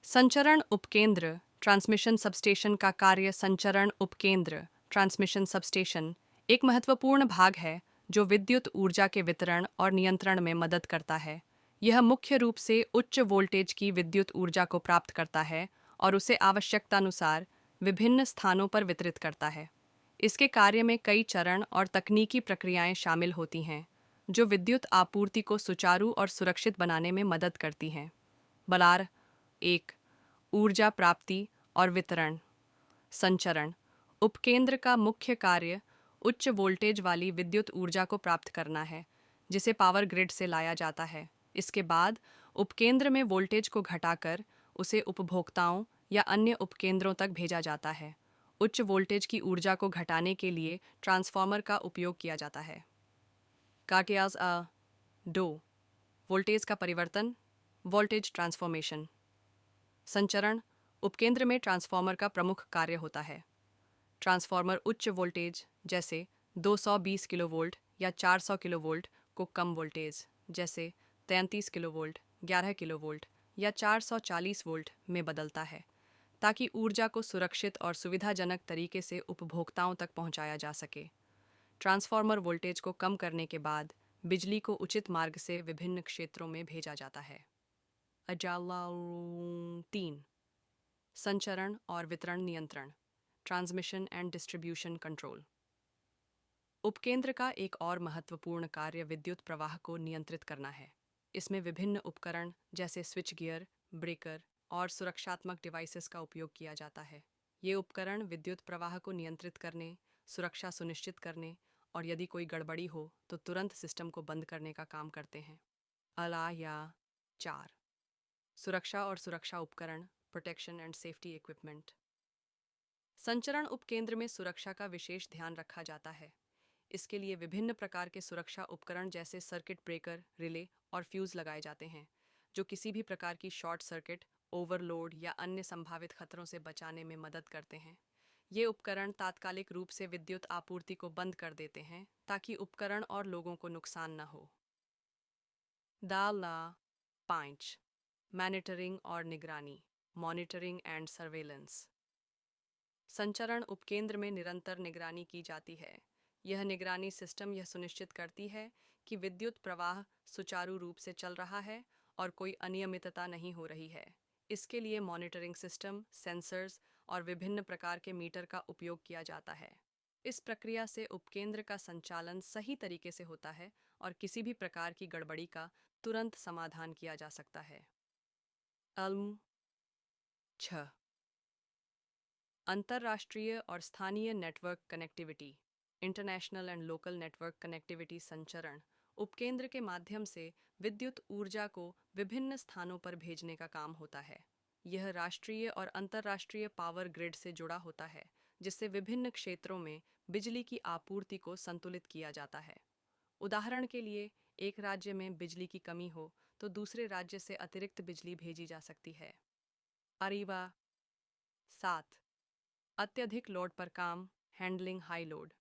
संचरण उपकेंद्र transmission substation का कार्य। संचरण उपकेंद्र ट्रांसमिशन सबस्टेशन एक महत्वपूर्ण भाग है जो विद्युत ऊर्जा के वितरण और नियंत्रण में मदद करता है। यह मुख्य रूप से उच्च वोल्टेज की विद्युत ऊर्जा को प्राप्त करता है और उसे आवश्यकतानुसार विभिन्न स्थानों पर वितरित करता है। इसके कार्य में कई चरण और तकनीकी प्रक्रियाएं शामिल होती हैं जो विद्युत आपूर्ति को सुचारू और सुरक्षित बनाने में मदद करती हैं। बलार एक, ऊर्जा प्राप्ति और वितरण। संचरण उपकेंद्र का मुख्य कार्य उच्च वोल्टेज वाली विद्युत ऊर्जा को प्राप्त करना है जिसे पावर ग्रिड से लाया जाता है। इसके बाद उपकेंद्र में वोल्टेज को घटाकर उसे उपभोक्ताओं या अन्य उपकेंद्रों तक भेजा जाता है। उच्च वोल्टेज की ऊर्जा को घटाने के लिए ट्रांसफार्मर का उपयोग किया जाता है। काटियाज दो, वोल्टेज का परिवर्तन, वोल्टेज ट्रांसफॉर्मेशन। संचरण उपकेंद्र में ट्रांसफार्मर का प्रमुख कार्य होता है। ट्रांसफार्मर उच्च वोल्टेज जैसे 220 किलोवोल्ट या 400 किलोवोल्ट को कम वोल्टेज जैसे 33 किलोवोल्ट, 11 किलोवोल्ट या 440 वोल्ट में बदलता है ताकि ऊर्जा को सुरक्षित और सुविधाजनक तरीके से उपभोक्ताओं तक पहुंचाया जा सके। ट्रांसफार्मर वोल्टेज को कम करने के बाद बिजली को उचित मार्ग से विभिन्न क्षेत्रों में भेजा जाता है। अजाला 3, संचरण और वितरण नियंत्रण, ट्रांसमिशन एंड डिस्ट्रीब्यूशन कंट्रोल। उपकेंद्र का एक और महत्वपूर्ण कार्य विद्युत प्रवाह को नियंत्रित करना है। इसमें विभिन्न उपकरण जैसे स्विच गियर, ब्रेकर और सुरक्षात्मक डिवाइसेस का उपयोग किया जाता है। ये उपकरण विद्युत प्रवाह को नियंत्रित करने, सुरक्षा सुनिश्चित करने और यदि कोई गड़बड़ी हो तो तुरंत सिस्टम को बंद करने का काम करते हैं। अला या 4, सुरक्षा और सुरक्षा उपकरण, प्रोटेक्शन एंड सेफ्टी इक्विपमेंट। संचरण उपकेंद्र में सुरक्षा का विशेष ध्यान रखा जाता है। इसके लिए विभिन्न प्रकार के सुरक्षा उपकरण जैसे सर्किट ब्रेकर, रिले और फ्यूज लगाए जाते हैं जो किसी भी प्रकार की शॉर्ट सर्किट, ओवरलोड या अन्य संभावित खतरों से बचाने में मदद करते हैं। ये उपकरण तात्कालिक रूप से विद्युत आपूर्ति को बंद कर देते हैं ताकि उपकरण और लोगों को नुकसान न हो। दाला 5, मॉनिटरिंग और निगरानी, मॉनिटरिंग एंड सर्वेलेंस। संचरण उपकेंद्र में निरंतर निगरानी की जाती है। यह निगरानी सिस्टम यह सुनिश्चित करती है कि विद्युत प्रवाह सुचारू रूप से चल रहा है और कोई अनियमितता नहीं हो रही है। इसके लिए मॉनिटरिंग सिस्टम, सेंसर्स और विभिन्न प्रकार के मीटर का उपयोग किया जाता है। इस प्रक्रिया से उपकेंद्र का संचालन सही तरीके से होता है और किसी भी प्रकार की गड़बड़ी का तुरंत समाधान किया जा सकता है। अल्म 6, अंतर्राष्ट्रीय और स्थानीय network connectivity, international and local network connectivity. संचरण उपकेंद्र के माध्यम से विद्युत ऊर्जा को विभिन्न स्थानों पर भेजने का काम होता है। यह राष्ट्रीय और अंतर्राष्ट्रीय पावर ग्रिड से जुड़ा होता है जिससे विभिन्न क्षेत्रों में बिजली की आपूर्ति को संतुलित किया जाता है। उदाहरण के लिए, एक राज्य में बिजली की कमी हो तो दूसरे राज्य से अतिरिक्त बिजली भेजी जा सकती है। अरीवा 7, अत्यधिक लोड पर काम, हैंडलिंग हाई लोड।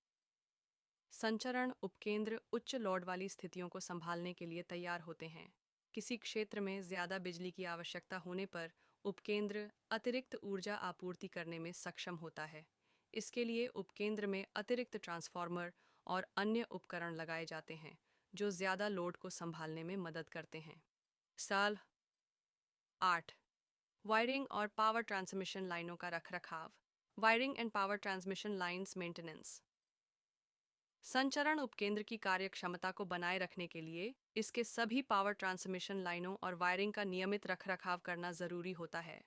संचरण उपकेंद्र उच्च लोड वाली स्थितियों को संभालने के लिए तैयार होते हैं। किसी क्षेत्र में ज़्यादा बिजली की आवश्यकता होने पर उपकेंद्र अतिरिक्त ऊर्जा आपूर्ति करने में सक्षम होता है। इसके लिए उपकेंद्र में अतिरिक्त ट्रांसफार्मर और अन्य उपकरण लगाए जाते हैं जो ज़्यादा लोड को संभालने में मदद करते हैं। साल 8, वायरिंग और पावर ट्रांसमिशन लाइनों का रखरखाव, wiring and power transmission lines maintenance. संचरण उपकेंद्र की कार्यक्षमता को बनाए रखने के लिए इसके सभी पावर ट्रांसमिशन लाइनों और वायरिंग का नियमित रखरखाव करना जरूरी होता है।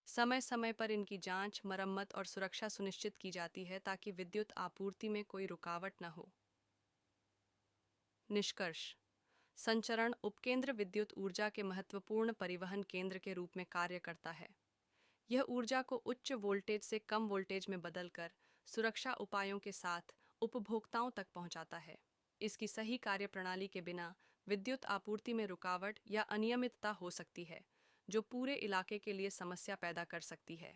समय समय पर इनकी जांच, मरम्मत और सुरक्षा सुनिश्चित की जाती है ताकि विद्युत आपूर्ति में कोई रुकावट न हो। निष्कर्ष: संचरण उपकेंद्र विद्युत ऊर्जा के महत्वपूर्ण परिवहन केंद्र के रूप में कार्य करता है। यह ऊर्जा को उच्च वोल्टेज से कम वोल्टेज में बदलकर सुरक्षा उपायों के साथ उपभोक्ताओं तक पहुंचाता है। इसकी सही कार्यप्रणाली के बिना विद्युत आपूर्ति में रुकावट या अनियमितता हो सकती है, जो पूरे इलाके के लिए समस्या पैदा कर सकती है।